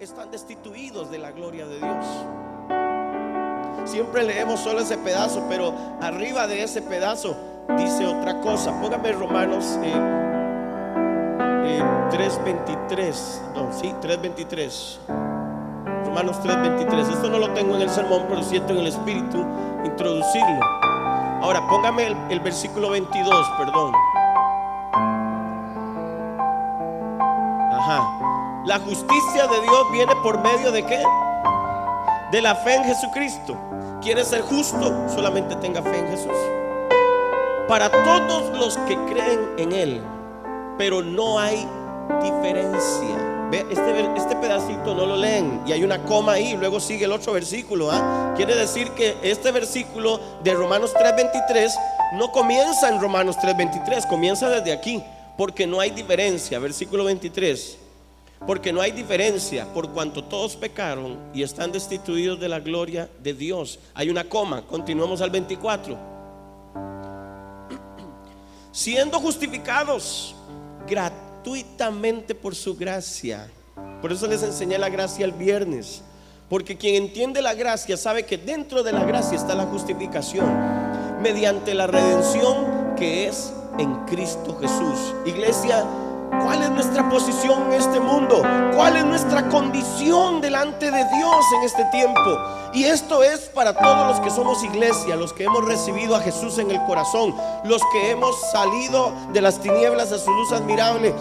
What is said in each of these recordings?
están destituidos de la gloria de Dios. Siempre leemos solo ese pedazo, pero arriba de ese pedazo dice otra cosa. Póngame Romanos 3:23. No, sí, 3:23. Romanos 3:23. Esto no lo tengo en el sermón, pero siento en el espíritu introducirlo. Ahora póngame el versículo 22, perdón. Ajá. La justicia de Dios viene por medio de ¿qué? De la fe en Jesucristo. ¿Quieres ser justo? Solamente tenga fe en Jesús. Para todos los que creen en Él, pero no hay diferencia. Ve, este pedacito no lo leen y hay una coma ahí, luego sigue el otro versículo. Quiere decir que este versículo de Romanos 3:23 no comienza en Romanos 3:23, comienza desde aquí, porque no hay diferencia. Versículo 23: porque no hay diferencia, por cuanto todos pecaron y están destituidos de la gloria de Dios. Hay una coma, continuamos al 24. Siendo justificados gratuitamente por su gracia. Por eso les enseñé la gracia el viernes, porque quien entiende la gracia sabe que dentro de la gracia está la justificación mediante la redención que es en Cristo Jesús. Iglesia, ¿cuál es nuestra posición en este mundo? ¿Cuál es nuestra condición delante de Dios en este tiempo? Y esto es para todos los que somos iglesia, los que hemos recibido a Jesús en el corazón, los que hemos salido de las tinieblas a su luz admirable.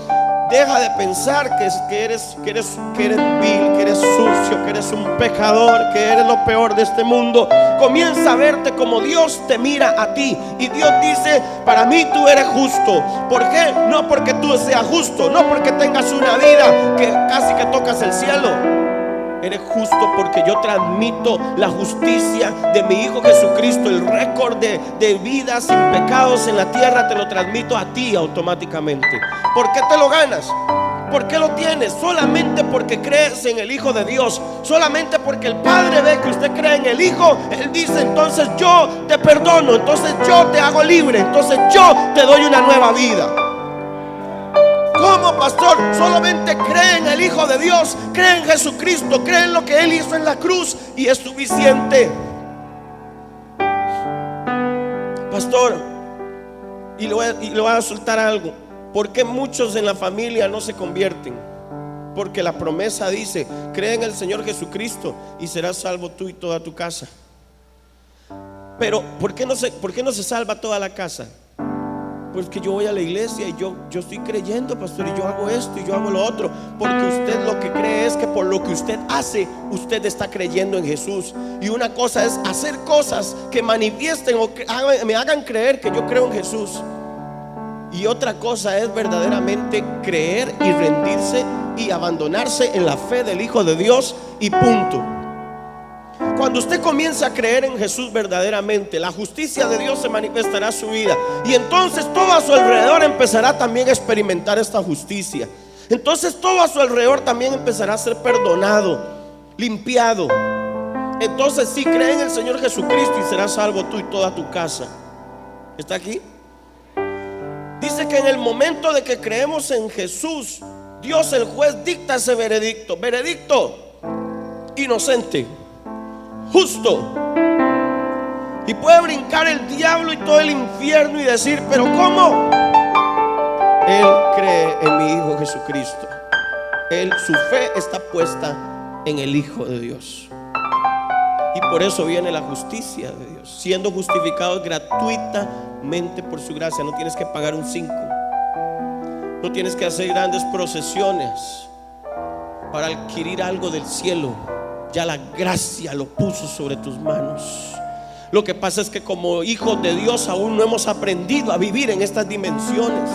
Deja de pensar que eres vil, que eres sucio, que eres un pecador, que eres lo peor de este mundo. Comienza a verte como Dios te mira a ti. Y Dios dice: para mí tú eres justo. ¿Por qué? No porque tú seas justo, no porque tengas una vida que casi que tocas el cielo. Eres justo porque yo transmito la justicia de mi Hijo Jesucristo. El récord de vidas sin pecados en la tierra te lo transmito a ti automáticamente. ¿Por qué te lo ganas? ¿Por qué lo tienes? Solamente porque crees en el Hijo de Dios. Solamente porque el Padre ve que usted cree en el Hijo. Él dice: entonces yo te perdono, entonces yo te hago libre, entonces yo te doy una nueva vida. ¿Cómo, pastor? Solamente cree en el Hijo de Dios, cree en Jesucristo, cree en lo que Él hizo en la cruz y es suficiente. Pastor, y le voy a soltar algo. ¿Por qué muchos en la familia no se convierten? Porque la promesa dice: cree en el Señor Jesucristo y serás salvo tú y toda tu casa. Pero ¿por qué no se salva toda la casa? Pues que yo voy a la iglesia y yo estoy creyendo, pastor, y yo hago esto y yo hago lo otro. Porque usted lo que cree es que por lo que usted hace, usted está creyendo en Jesús. Y una cosa es hacer cosas que manifiesten o que me hagan creer que yo creo en Jesús. Y otra cosa es verdaderamente creer y rendirse y abandonarse en la fe del Hijo de Dios y punto. Cuando usted comienza a creer en Jesús verdaderamente, la justicia de Dios se manifestará en su vida. Y entonces todo a su alrededor empezará también a experimentar esta justicia. Entonces todo a su alrededor también empezará a ser perdonado, limpiado. Entonces sí, cree en el Señor Jesucristo y serás salvo tú y toda tu casa. ¿Está aquí? Dice que en el momento de que creemos en Jesús, Dios el juez dicta ese veredicto. Veredicto: inocente, justo. Y puede brincar el diablo y todo el infierno y decir: pero ¿cómo? Él cree en mi Hijo Jesucristo. Su fe está puesta en el Hijo de Dios. Y por eso viene la justicia de Dios, siendo justificados gratuitamente por su gracia. No tienes que pagar un 5, no tienes que hacer grandes procesiones para adquirir algo del cielo. Ya la gracia lo puso sobre tus manos. Lo que pasa es que como hijos de Dios aún no hemos aprendido a vivir en estas dimensiones.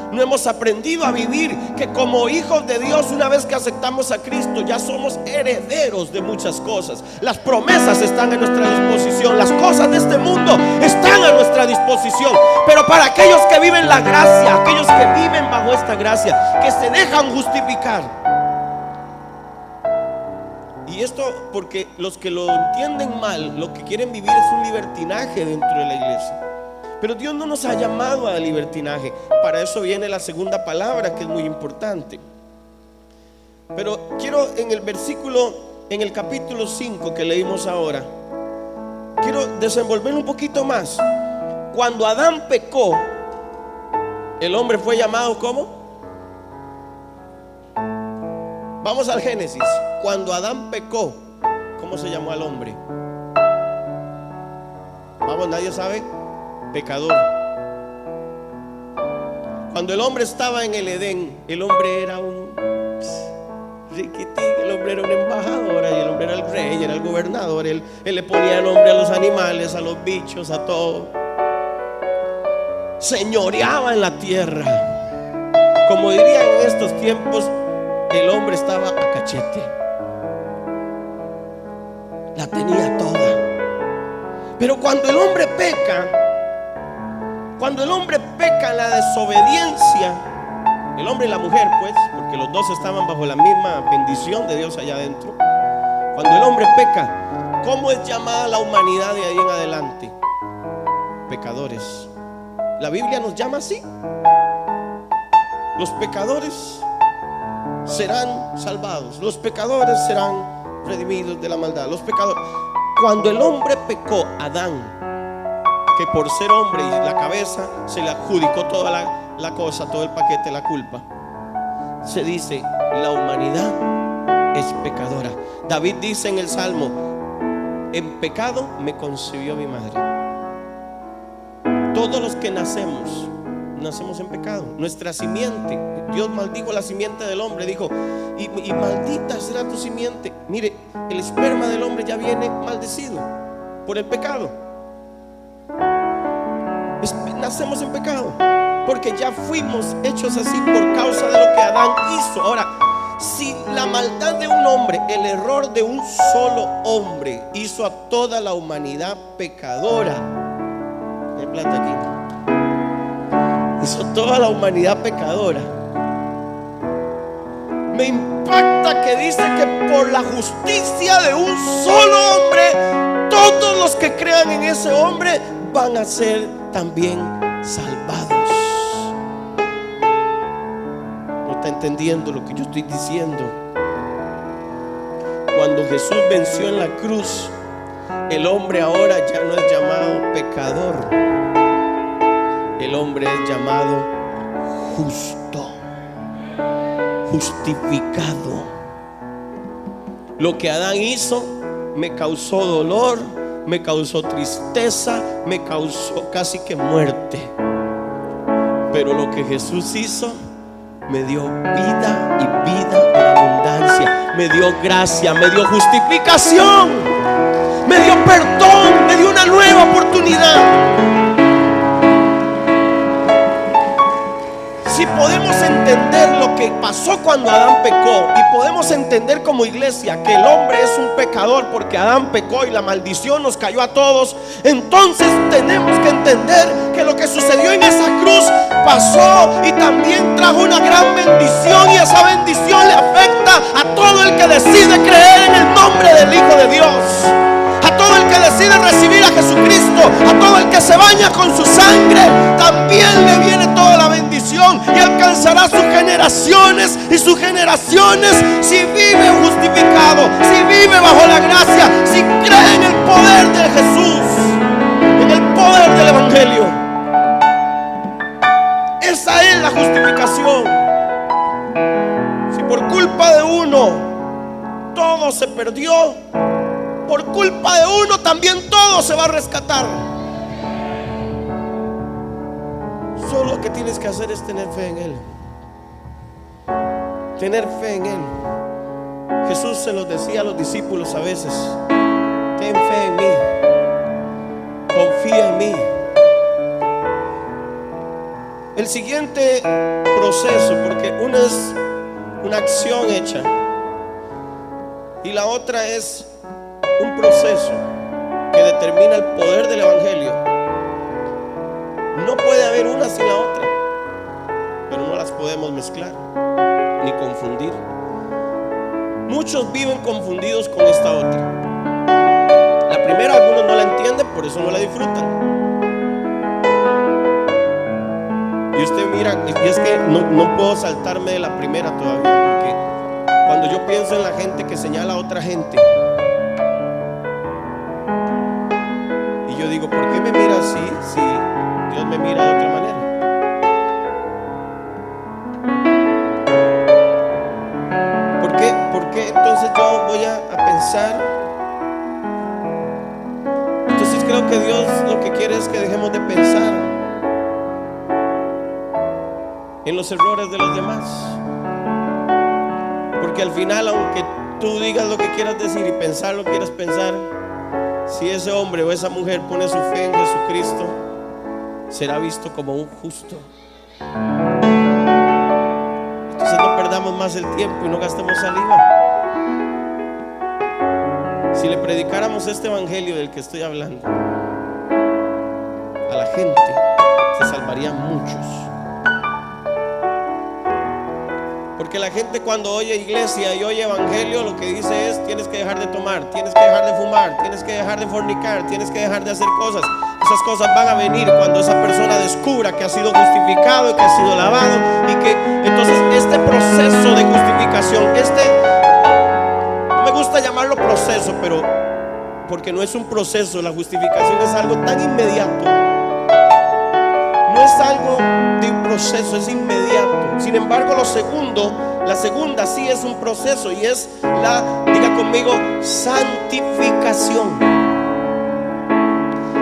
No hemos aprendido a vivir que como hijos de Dios, una vez que aceptamos a Cristo, ya somos herederos de muchas cosas. Las promesas están a nuestra disposición, las cosas de este mundo están a nuestra disposición. Pero para aquellos que viven la gracia, aquellos que viven bajo esta gracia, que se dejan justificar. Y esto porque los que lo entienden mal, lo que quieren vivir es un libertinaje dentro de la iglesia. Pero Dios no nos ha llamado a libertinaje. Para eso viene la segunda palabra, que es muy importante. Pero quiero en el versículo, en el capítulo 5 que leímos ahora, quiero desenvolver un poquito más. Cuando Adán pecó, el hombre fue llamado ¿cómo? Vamos al Génesis. Cuando Adán pecó, ¿cómo se llamó al hombre? Vamos, nadie sabe. Pecador. Cuando el hombre estaba en el Edén, el hombre era un riquitín, el hombre era un embajador, y el hombre era el rey, era el gobernador. Él le ponía nombre a los animales, a los bichos, a todo. Señoreaba en la tierra. Como dirían en estos tiempos, el hombre estaba a cachete. La tenía toda. Pero cuando el hombre peca, en la desobediencia, el hombre y la mujer, pues, porque los dos estaban bajo la misma bendición de Dios allá adentro. Cuando el hombre peca, ¿cómo es llamada la humanidad de ahí en adelante? Pecadores. La Biblia nos llama así. Los pecadores serán salvados. Los pecadores serán redimidos de la maldad. Los pecadores. Cuando el hombre pecó, Adán, que por ser hombre y la cabeza se le adjudicó toda la cosa, todo el paquete, la culpa, se dice, la humanidad es pecadora. David dice en el Salmo, en pecado me concibió mi madre. Todos los que nacemos en pecado. Nuestra simiente, Dios maldijo la simiente del hombre, dijo, y maldita será tu simiente. Mire, el esperma del hombre ya viene maldecido por el pecado. Nacemos en pecado porque ya fuimos hechos así por causa de lo que Adán hizo. Ahora, si la maldad de un hombre, el error de un solo hombre hizo a toda la humanidad pecadora, hay plata aquí, hizo toda la humanidad pecadora, me impacta que dice que por la justicia de un solo hombre, todos los que crean en ese hombre van a ser también salvados. No está entendiendo lo que yo estoy diciendo. Cuando Jesús venció en la cruz, el hombre ahora ya no es llamado pecador, el hombre es llamado justo, justificado. Lo que Adán hizo me causó dolor, me causó tristeza, me causó casi que muerte. Pero lo que Jesús hizo me dio vida y vida en abundancia. Me dio gracia, me dio justificación, me dio perdón, me dio una nueva oportunidad. Si podemos entender lo que pasó cuando Adán pecó, y podemos entender como iglesia que el hombre es un pecador porque Adán pecó y la maldición nos cayó a todos, entonces tenemos que entender que lo que sucedió en esa cruz pasó y también trajo una gran bendición, y esa bendición le afecta a todo el que decide creer en el nombre del Hijo de Dios, a todo el que decide recibir a Jesucristo, a todo el que se baña con su sangre, también le viene toda la bendición y alcanzará sus generaciones y sus generaciones si vive justificado, si vive bajo la gracia, si cree en el poder de Jesús, en el poder del Evangelio. Esa es la justificación. Si por culpa de uno todo se perdió, por culpa de uno también todo se va a rescatar. Solo lo que tienes que hacer es tener fe en Él. Tener fe en Él. Jesús se los decía a los discípulos a veces: ten fe en mí, confía en mí. El siguiente proceso, porque una es una acción hecha y la otra es un proceso que determina el poder del Evangelio. No puede haber una sin la otra, pero no las podemos mezclar ni confundir. Muchos viven confundidos con esta otra. La primera algunos no la entienden, por eso no la disfrutan. Y usted mira, y es que no puedo saltarme de la primera todavía, porque cuando yo pienso en la gente que señala a otra gente, y yo digo, ¿por qué me mira así si Dios me mira de otra manera? ¿Por qué entonces yo voy a pensar? Entonces creo que Dios lo que quiere es que dejemos de pensar en los errores de los demás. Porque al final, aunque tú digas lo que quieras decir y pensar lo que quieras pensar, si ese hombre o esa mujer pone su fe en Jesucristo, será visto como un justo. Entonces no perdamos más el tiempo y no gastemos saliva. Si le predicáramos este evangelio del que estoy hablando a la gente, se salvarían muchos. Porque la gente cuando oye iglesia y oye evangelio, lo que dice es: tienes que dejar de tomar, tienes que dejar de fumar, tienes que dejar de fornicar, tienes que dejar de hacer cosas. Esas cosas van a venir cuando esa persona descubra que ha sido justificado y que ha sido lavado, y que entonces este proceso de justificación, no me gusta llamarlo proceso, pero porque no es un proceso, la justificación es algo tan inmediato. No es algo de un proceso, es inmediato. Sin embargo, la segunda sí es un proceso, y es diga conmigo, santificación.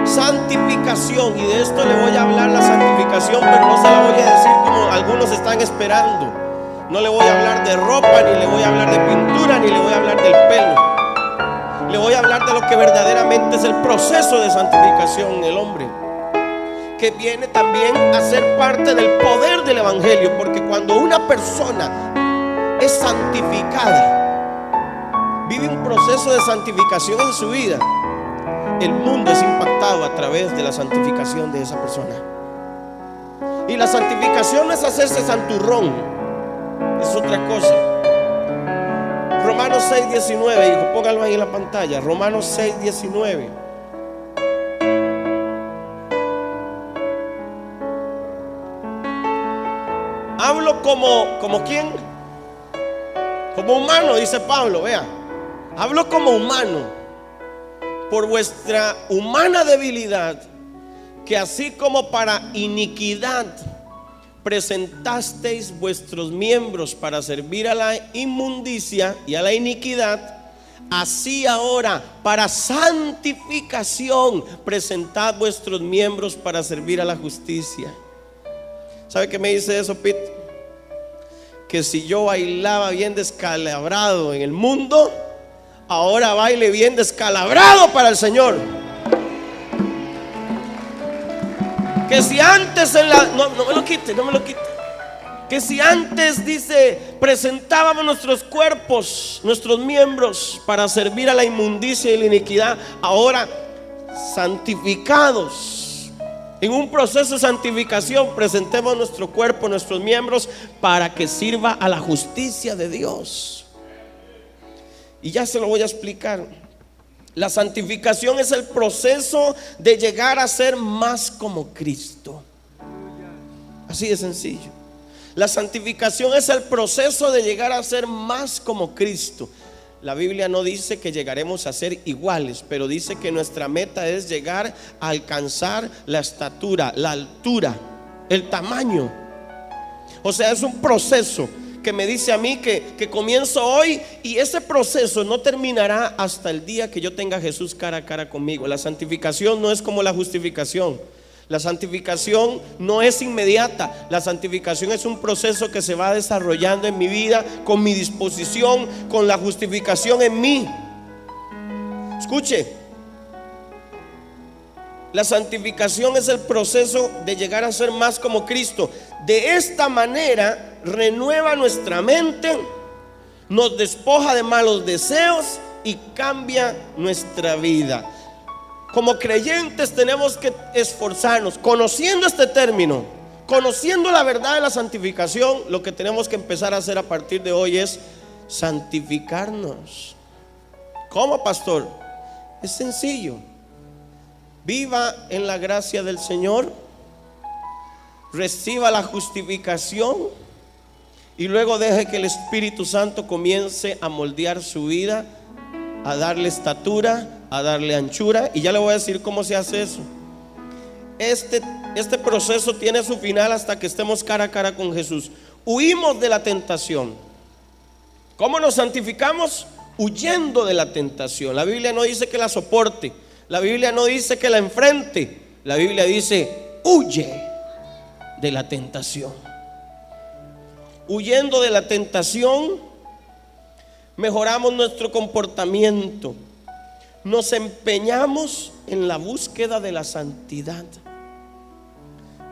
Santificación, y de esto le voy a hablar, la santificación, pero no se la voy a decir como algunos están esperando. No le voy a hablar de ropa, ni le voy a hablar de pintura, ni le voy a hablar del pelo. Le voy a hablar de lo que verdaderamente es el proceso de santificación en el hombre, que viene también a ser parte del poder del evangelio. Porque cuando una persona es santificada, vive un proceso de santificación en su vida, el mundo es impactado a través de la santificación de esa persona. Y la santificación no es hacerse santurrón, es otra cosa. Romanos 6:19, hijo, póngalo ahí en la pantalla. Romanos 6:19. Hablo como ¿quién? Como humano, dice Pablo, vea. Hablo como humano, por vuestra humana debilidad, que así como para iniquidad presentasteis vuestros miembros para servir a la inmundicia y a la iniquidad, así ahora para santificación presentad vuestros miembros para servir a la justicia. ¿Sabe qué me dice eso, Pete? Que si yo bailaba bien descalabrado en el mundo, ahora baile bien descalabrado para el Señor. Que si antes no me lo quite, no me lo quite. Que si antes, dice, presentábamos nuestros cuerpos, nuestros miembros para servir a la inmundicia y la iniquidad, ahora santificados, en un proceso de santificación, presentemos nuestro cuerpo, nuestros miembros, para que sirva a la justicia de Dios. Y ya se lo voy a explicar. La santificación es el proceso de llegar a ser más como Cristo. Así de sencillo. La santificación es el proceso de llegar a ser más como Cristo. La Biblia no dice que llegaremos a ser iguales, pero dice que nuestra meta es llegar a alcanzar la estatura, la altura, el tamaño. O sea, es un proceso que me dice a mí que comienzo hoy, y ese proceso no terminará hasta el día que yo tenga a Jesús cara a cara conmigo. La santificación no es como la justificación. La santificación no es inmediata. La santificación es un proceso que se va desarrollando en mi vida, con mi disposición, con la justificación en mí. Escuche, la santificación es el proceso de llegar a ser más como Cristo. De esta manera renueva nuestra mente, nos despoja de malos deseos y cambia nuestra vida. Como creyentes tenemos que esforzarnos, conociendo este término, conociendo la verdad de la santificación. Lo que tenemos que empezar a hacer a partir de hoy es santificarnos. ¿Cómo, pastor? Es sencillo. Viva en la gracia del Señor, reciba la justificación y luego deje que el Espíritu Santo comience a moldear su vida, a darle estatura, a darle anchura. Y ya le voy a decir cómo se hace eso. Este proceso tiene su final hasta que estemos cara a cara con Jesús. Huimos de la tentación. ¿Cómo nos santificamos? Huyendo de la tentación. La Biblia no dice que la soporte, la Biblia no dice que la enfrente, la Biblia dice huye de la tentación. Huyendo de la tentación, mejoramos nuestro comportamiento, nos empeñamos en la búsqueda de la santidad.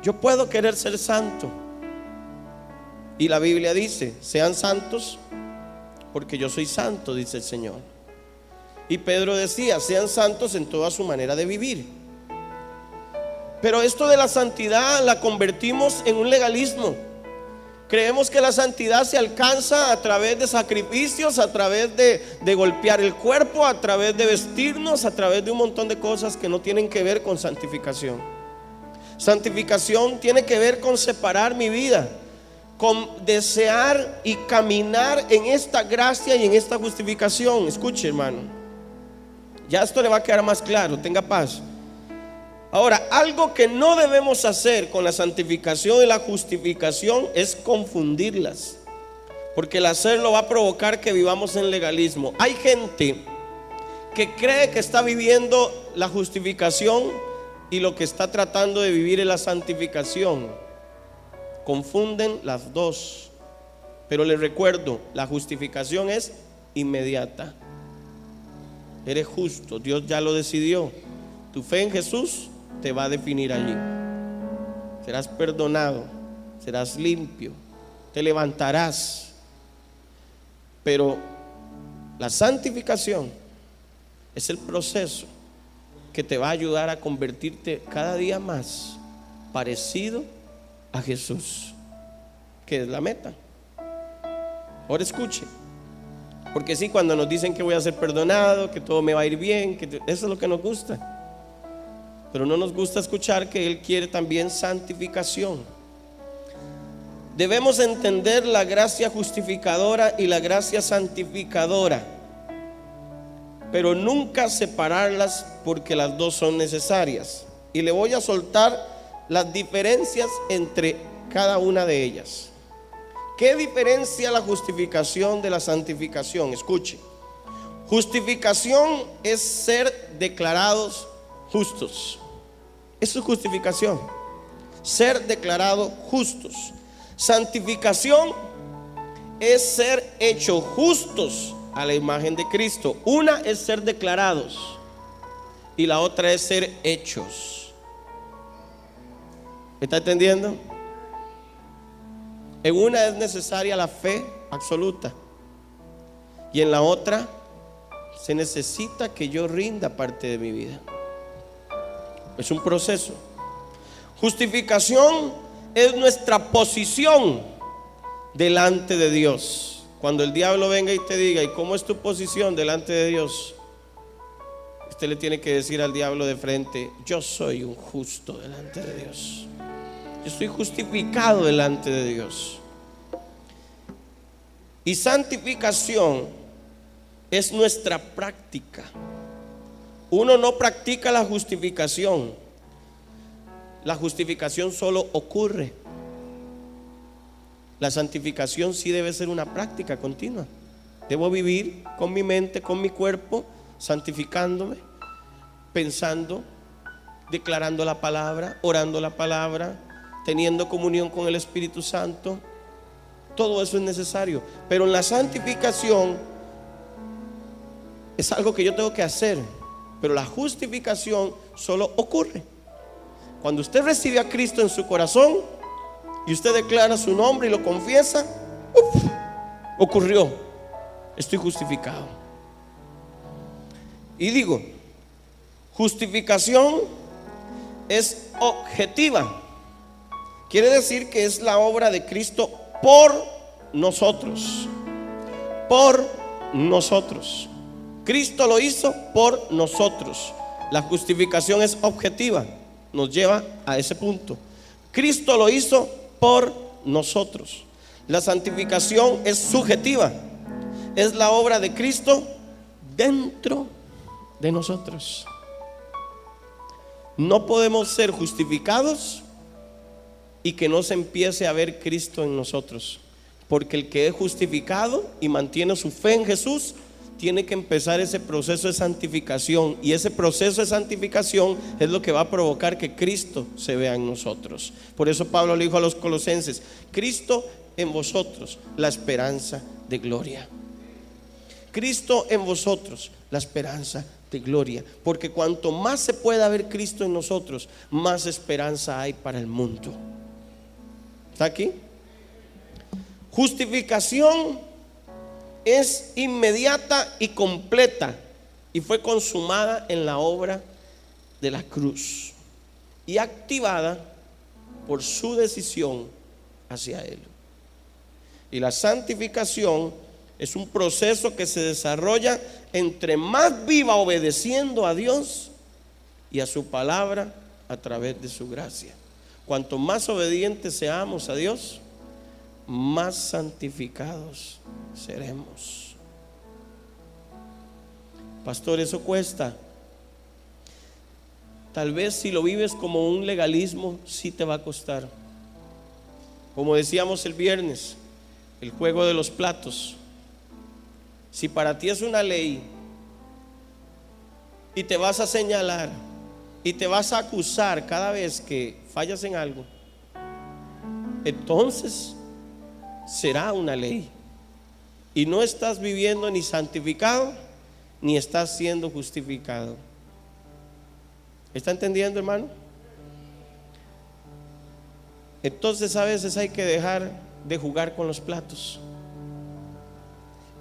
Yo puedo querer ser santo, y la Biblia dice: sean santos porque yo soy santo, dice el Señor. Y Pedro decía: sean santos en toda su manera de vivir. Pero esto de la santidad la convertimos en un legalismo. Creemos que la santidad se alcanza a través de sacrificios, a través de golpear el cuerpo, a través de vestirnos, a través de un montón de cosas que no tienen que ver con santificación. Santificación tiene que ver con separar mi vida, con desear y caminar en esta gracia y en esta justificación. Escuche, hermano, ya esto le va a quedar más claro, tenga paz. Ahora, algo que no debemos hacer con la santificación y la justificación es confundirlas, porque el hacerlo va a provocar que vivamos en legalismo. Hay gente que cree que está viviendo la justificación y lo que está tratando de vivir es la santificación. Confunden las dos. Pero les recuerdo, la justificación es inmediata. Eres justo, Dios ya lo decidió. Tu fe en Jesús te va a definir allí. Serás perdonado, serás limpio, te levantarás. Pero la santificación es el proceso que te va a ayudar a convertirte cada día más parecido a Jesús, que es la meta. Ahora escuche, porque sí, cuando nos dicen que voy a ser perdonado, que todo me va a ir bien, eso es lo que nos gusta. Pero no nos gusta escuchar que Él quiere también santificación. Debemos entender la gracia justificadora y la gracia santificadora, pero nunca separarlas, porque las dos son necesarias. Y le voy a soltar las diferencias entre cada una de ellas. ¿Qué diferencia la justificación de la santificación? Escuche. Justificación es ser declarados justos. Eso es justificación, ser declarados justos. Santificación es ser hechos justos a la imagen de Cristo. Una es ser declarados y la otra es ser hechos. ¿Me está entendiendo? En una es necesaria la fe absoluta y en la otra se necesita que yo rinda parte de mi vida. Es un proceso. Justificación es nuestra posición delante de Dios. Cuando el diablo venga y te diga: ¿y cómo es tu posición delante de Dios? Usted le tiene que decir al diablo de frente: yo soy un justo delante de Dios. Yo estoy justificado delante de Dios. Y santificación es nuestra práctica. Uno no practica la justificación. La justificación solo ocurre. La santificación sí debe ser una práctica continua. Debo vivir con mi mente, con mi cuerpo, santificándome, pensando, declarando la palabra, orando la palabra, teniendo comunión con el Espíritu Santo. Todo eso es necesario. Pero en la santificación es algo que yo tengo que hacer. Pero la justificación solo ocurre cuando usted recibe a Cristo en su corazón y usted declara su nombre y lo confiesa. Ocurrió, estoy justificado. Y digo, justificación es objetiva. Quiere decir que es la obra de Cristo por nosotros. Por nosotros. Cristo lo hizo por nosotros. La justificación es objetiva, nos lleva a ese punto. Cristo lo hizo por nosotros. La santificación es subjetiva, es la obra de Cristo dentro de nosotros. No podemos ser justificados y que no se empiece a ver Cristo en nosotros, porque el que es justificado y mantiene su fe en Jesús tiene que empezar ese proceso de santificación, y ese proceso de santificación es lo que va a provocar que Cristo se vea en nosotros. Por eso Pablo le dijo a los colosenses: Cristo en vosotros, la esperanza de gloria. Cristo en vosotros, la esperanza de gloria. Porque cuanto más se pueda ver Cristo en nosotros, más esperanza hay para el mundo. ¿Está aquí? Justificación es inmediata y completa, y fue consumada en la obra de la cruz y activada por su decisión hacia Él. Y la santificación es un proceso que se desarrolla entre más viva obedeciendo a Dios y a su palabra a través de su gracia. Cuanto más obedientes seamos a Dios, más santificados seremos. Pastor, eso cuesta. Tal vez si lo vives como un legalismo, sí te va a costar. Como decíamos el viernes, el juego de los platos. Si para ti es una ley y te vas a señalar y te vas a acusar cada vez que fallas en algo, entonces será una ley y no estás viviendo ni santificado ni estás siendo justificado. ¿Está entendiendo, hermano? Entonces a veces hay que dejar de jugar con los platos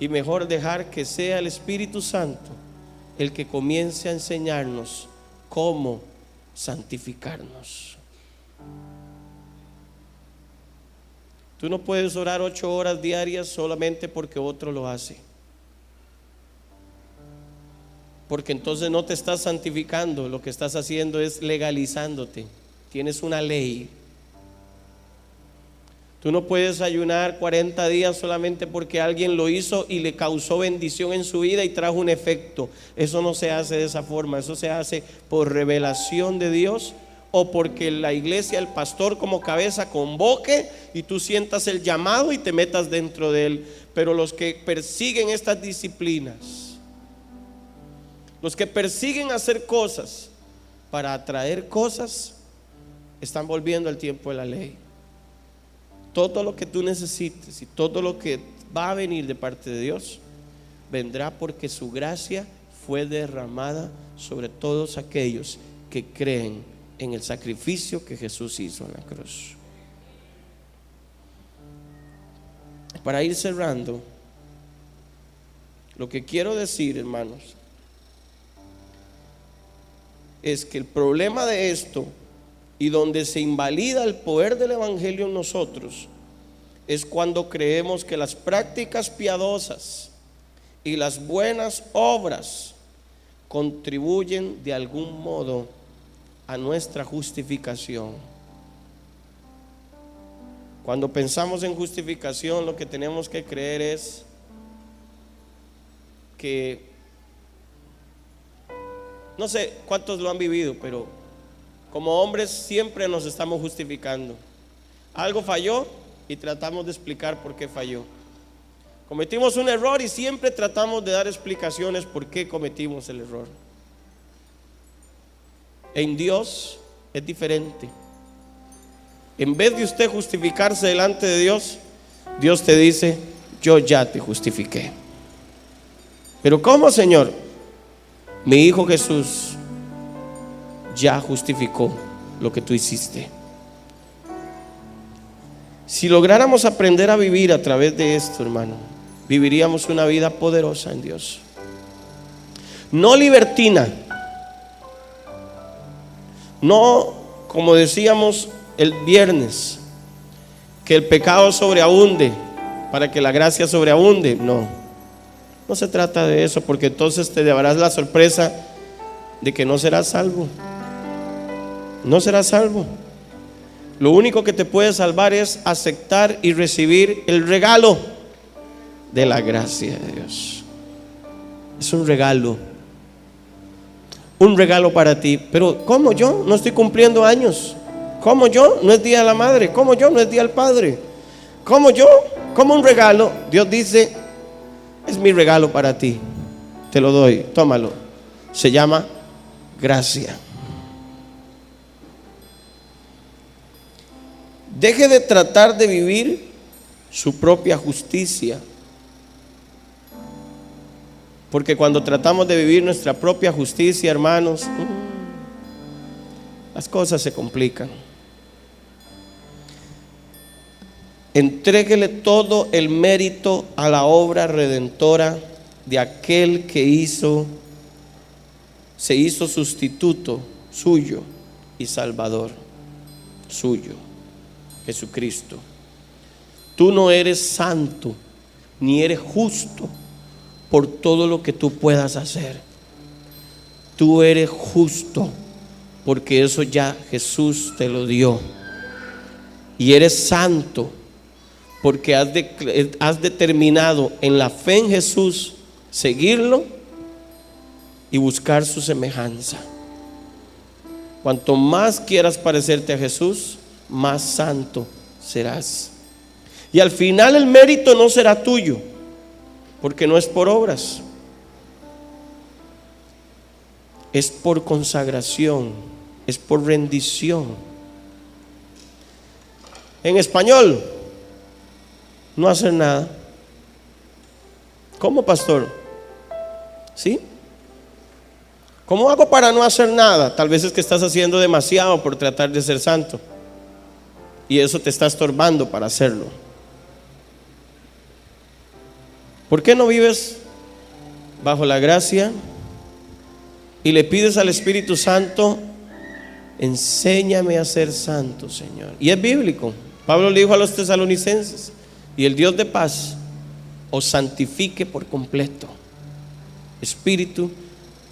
y mejor dejar que sea el Espíritu Santo el que comience a enseñarnos cómo santificarnos. Tú no puedes orar 8 horas diarias solamente porque otro lo hace, porque entonces no te estás santificando. Lo que estás haciendo es legalizándote. Tienes una ley. Tú no puedes ayunar 40 días solamente porque alguien lo hizo y le causó bendición en su vida y trajo un efecto. Eso no se hace de esa forma. Eso se hace por revelación de Dios, o porque la iglesia, el pastor como cabeza convoque y tú sientas el llamado y te metas dentro de él. Pero los que persiguen estas disciplinas, los que persiguen hacer cosas para atraer cosas, están volviendo al tiempo de la ley. Todo lo que tú necesites y todo lo que va a venir de parte de Dios vendrá porque su gracia fue derramada sobre todos aquellos que creen en el sacrificio que Jesús hizo en la cruz. Para ir cerrando, lo que quiero decir, hermanos, es que el problema de esto, y donde se invalida el poder del evangelio en nosotros, es cuando creemos que las prácticas piadosas y las buenas obras contribuyen de algún modo a nuestra justificación. Cuando pensamos en justificación, lo que tenemos que creer es que, no sé cuántos lo han vivido, pero como hombres siempre nos estamos justificando. Algo falló y tratamos de explicar por qué falló. Cometimos un error y siempre tratamos de dar explicaciones por qué cometimos el error. En Dios es diferente. En vez de usted justificarse delante de Dios, Dios te dice: yo ya te justifiqué. Pero ¿cómo, Señor? Mi Hijo Jesús ya justificó lo que tú hiciste. Si lográramos aprender a vivir a través de esto, hermano, viviríamos una vida poderosa en Dios. No libertina, no como decíamos el viernes, que el pecado sobreabunde para que la gracia sobreabunde. No se trata de eso, porque entonces te llevarás la sorpresa de que no serás salvo. No serás salvo. Lo único que te puede salvar es aceptar y recibir el regalo de la gracia de Dios. Es un regalo para ti. Pero ¿cómo yo? No estoy cumpliendo años. ¿Cómo yo? No es día de la madre. ¿Cómo yo? No es día del padre. ¿Cómo yo? ¿Cómo un regalo? Dios dice: es mi regalo para ti, te lo doy, tómalo. Se llama gracia. Deje de tratar de vivir su propia justicia, porque cuando tratamos de vivir nuestra propia justicia, hermanos, las cosas se complican. Entréguele todo el mérito a la obra redentora de aquel que se hizo sustituto suyo y salvador suyo, Jesucristo. Tú no eres santo ni eres justo por todo lo que tú puedas hacer. Tú eres justo porque eso ya Jesús te lo dio. Y eres santo porque has determinado en la fe en Jesús seguirlo y buscar su semejanza. Cuanto más quieras parecerte a Jesús, más santo serás. Y al final el mérito no será tuyo, porque no es por obras, es por consagración, es por rendición. En español, no hacer nada. ¿Cómo, pastor? ¿Sí? ¿Cómo hago para no hacer nada? Tal vez es que estás haciendo demasiado por tratar de ser santo, y eso te está estorbando para hacerlo. ¿Por qué no vives bajo la gracia y le pides al Espíritu Santo: enséñame a ser santo, Señor? Y es bíblico. Pablo le dijo a los tesalonicenses: y el Dios de paz os santifique por completo, espíritu,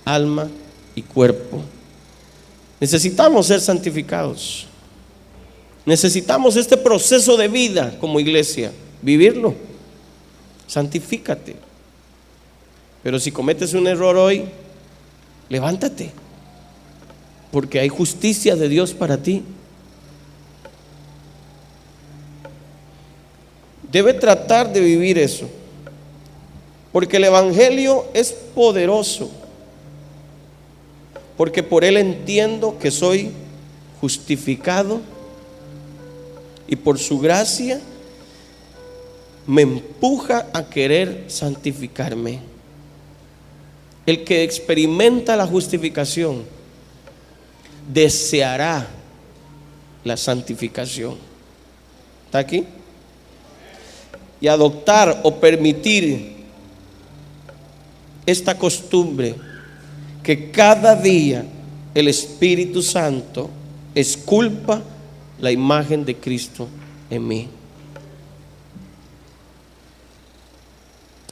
alma y cuerpo. Necesitamos ser santificados. Necesitamos este proceso de vida como iglesia, vivirlo. Santifícate. Pero si cometes un error hoy, levántate, porque hay justicia de Dios para ti. Debe tratar de vivir eso, porque el evangelio es poderoso, porque por él entiendo que soy justificado, y por su gracia me empuja a querer santificarme. El que experimenta la justificación deseará la santificación. ¿Está aquí? Y adoptar o permitir esta costumbre, que cada día el Espíritu Santo esculpa la imagen de Cristo en mí.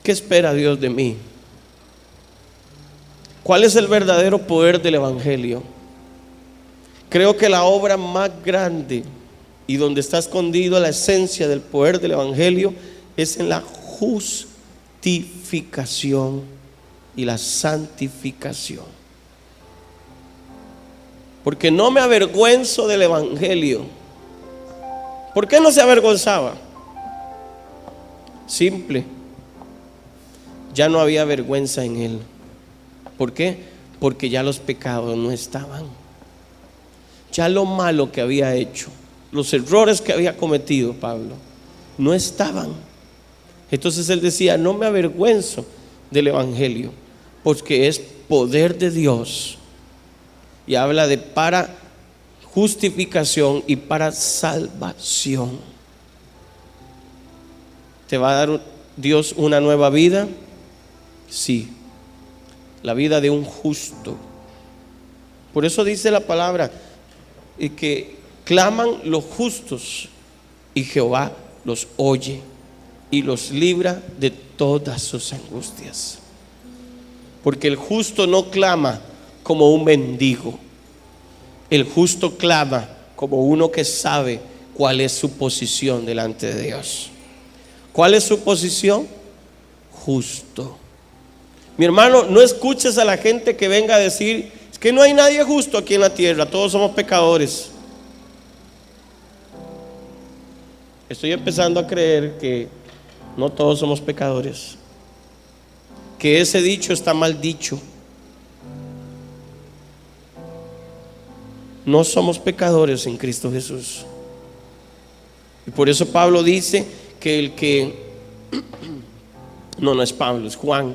¿Qué espera Dios de mí? ¿Cuál es el verdadero poder del evangelio? Creo que la obra más grande y donde está escondido la esencia del poder del evangelio es en la justificación y la santificación. Porque no me avergüenzo del evangelio. ¿Por qué no se avergonzaba? Simple, ya no había vergüenza en él. ¿Por qué? Porque ya los pecados no estaban. Ya lo malo que había hecho, los errores que había cometido Pablo, no estaban. Entonces él decía: no me avergüenzo del evangelio, porque es poder de Dios. Y habla de para justificación y para salvación. ¿Te va a dar Dios una nueva vida? Sí, la vida de un justo. Por eso dice la palabra que claman los justos y Jehová los oye y los libra de todas sus angustias. Porque el justo no clama como un mendigo. El justo clama como uno que sabe cuál es su posición delante de Dios. ¿Cuál es su posición? Justo. Mi hermano, no escuches a la gente que venga a decir: es que no hay nadie justo aquí en la tierra, todos somos pecadores. Estoy empezando a creer que no todos somos pecadores, que ese dicho está mal dicho. No somos pecadores en Cristo Jesús. Y por eso Pablo dice que el que no es Pablo, es Juan.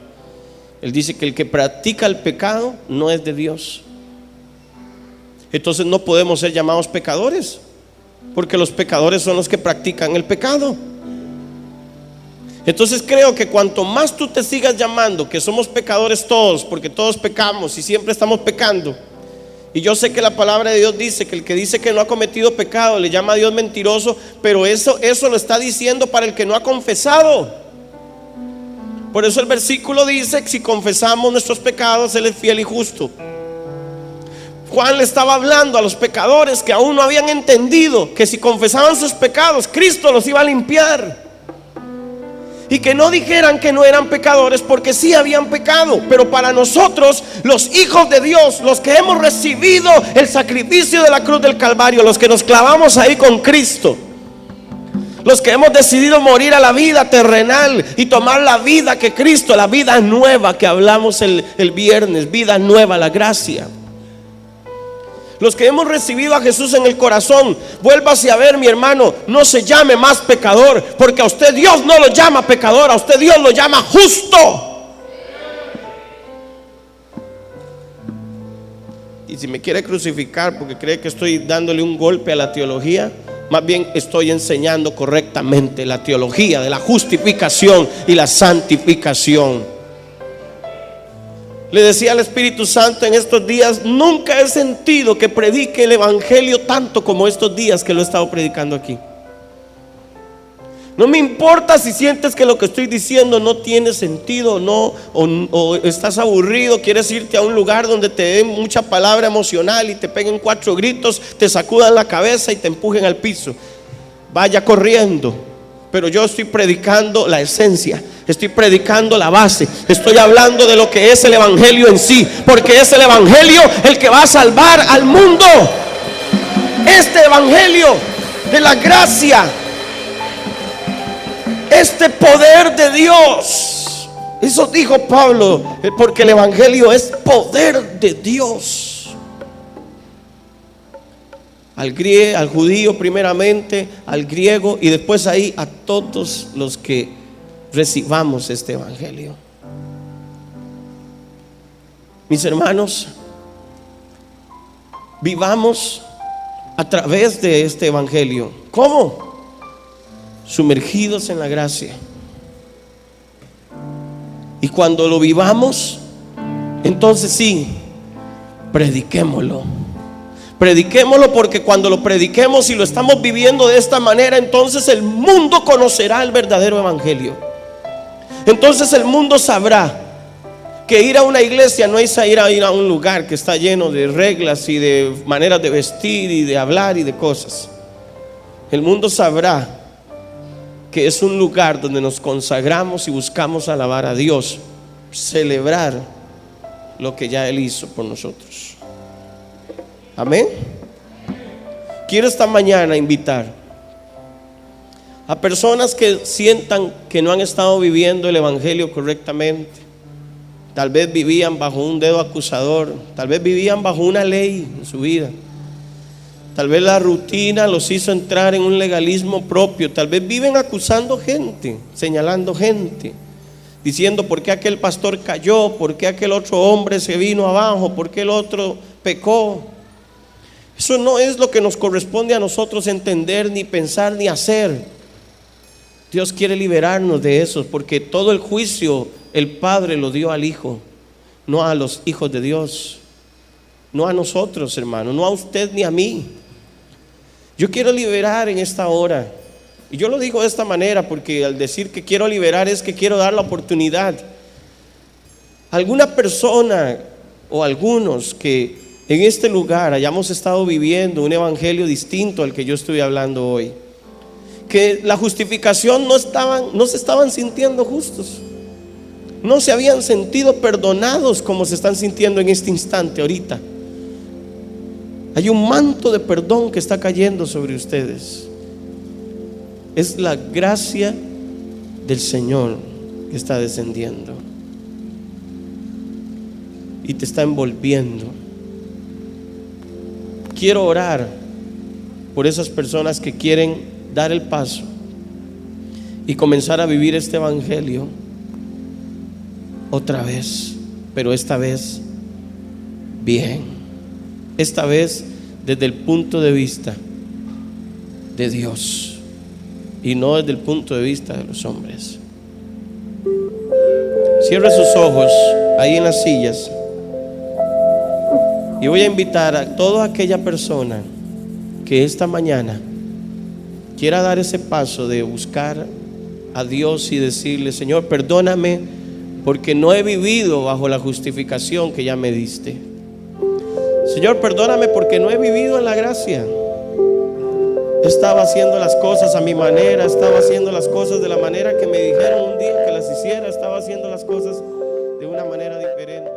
Él dice que el que practica el pecado no es de Dios. Entonces no podemos ser llamados pecadores, porque los pecadores son los que practican el pecado. Entonces creo que cuanto más tú te sigas llamando que somos pecadores todos, porque todos pecamos y siempre estamos pecando, y yo sé que la palabra de Dios dice que el que dice que no ha cometido pecado le llama a Dios mentiroso, pero eso lo está diciendo para el que no ha confesado. Por eso el versículo dice que si confesamos nuestros pecados, Él es fiel y justo. Juan le estaba hablando a los pecadores que aún no habían entendido que si confesaban sus pecados, Cristo los iba a limpiar. Y que no dijeran que no eran pecadores, porque sí habían pecado. Pero para nosotros, los hijos de Dios, los que hemos recibido el sacrificio de la cruz del Calvario, los que nos clavamos ahí con Cristo, los que hemos decidido morir a la vida terrenal y tomar la vida que Cristo, la vida nueva que hablamos el viernes, vida nueva, la gracia. Los que hemos recibido a Jesús en el corazón, vuélvase a ver, mi hermano, no se llame más pecador, porque a usted Dios no lo llama pecador, a usted Dios lo llama justo. Y si me quiere crucificar porque cree que estoy dándole un golpe a la teología, más bien estoy enseñando correctamente la teología de la justificación y la santificación. Le decía al Espíritu Santo en estos días: nunca he sentido que predique el evangelio tanto como estos días que lo he estado predicando aquí. No me importa si sientes que lo que estoy diciendo no tiene sentido, no, o estás aburrido, quieres irte a un lugar donde te den mucha palabra emocional y te peguen 4 gritos, te sacudan la cabeza y te empujen al piso. Vaya corriendo. Pero yo estoy predicando la esencia, estoy predicando la base, estoy hablando de lo que es el evangelio en sí, porque es el evangelio el que va a salvar al mundo. Este evangelio de la gracia, este poder de Dios, eso dijo Pablo, porque el evangelio es poder de Dios. Al judío primeramente, al griego, y después ahí a todos los que recibamos este evangelio. Mis hermanos, vivamos a través de este evangelio. ¿Cómo? Sumergidos en la gracia. Y cuando lo vivamos, entonces sí, prediquémoslo. Prediquémoslo, porque cuando lo prediquemos y lo estamos viviendo de esta manera, entonces el mundo conocerá el verdadero evangelio. Entonces el mundo sabrá que ir a una iglesia no es ir a un lugar que está lleno de reglas y de maneras de vestir y de hablar y de cosas. El mundo sabrá que es un lugar donde nos consagramos y buscamos alabar a Dios, celebrar lo que ya Él hizo por nosotros. Amén. Quiero esta mañana invitar a personas que sientan que no han estado viviendo el evangelio correctamente. Tal vez vivían bajo un dedo acusador, tal vez vivían bajo una ley en su vida, tal vez la rutina los hizo entrar en un legalismo propio, tal vez viven acusando gente, señalando gente, diciendo: ¿por qué aquel pastor cayó? ¿Por qué aquel otro hombre se vino abajo? ¿Por qué el otro pecó? Eso no es lo que nos corresponde a nosotros entender, ni pensar, ni hacer. Dios quiere liberarnos de eso, porque todo el juicio el Padre lo dio al Hijo, no a los hijos de Dios, no a nosotros, hermano, no a usted ni a mí. Yo quiero liberar en esta hora, y yo lo digo de esta manera porque al decir que quiero liberar es que quiero dar la oportunidad a alguna persona o algunos que en este lugar hayamos estado viviendo un evangelio distinto al que yo estoy hablando hoy. Que la justificación no se estaban sintiendo justos, no se habían sentido perdonados como se están sintiendo en este instante ahorita. Hay un manto de perdón que está cayendo sobre ustedes. Es la gracia del Señor que está descendiendo y te está envolviendo. Quiero orar por esas personas que quieren dar el paso y comenzar a vivir este evangelio otra vez, pero esta vez bien, esta vez desde el punto de vista de Dios y no desde el punto de vista de los hombres. Cierra sus ojos ahí en las sillas y voy a invitar a toda aquella persona que esta mañana quiera dar ese paso de buscar a Dios y decirle: Señor, perdóname porque no he vivido bajo la justificación que ya me diste. Señor, perdóname porque no he vivido en la gracia. Estaba haciendo las cosas a mi manera, estaba haciendo las cosas de la manera que me dijeron un día que las hiciera, estaba haciendo las cosas de una manera diferente.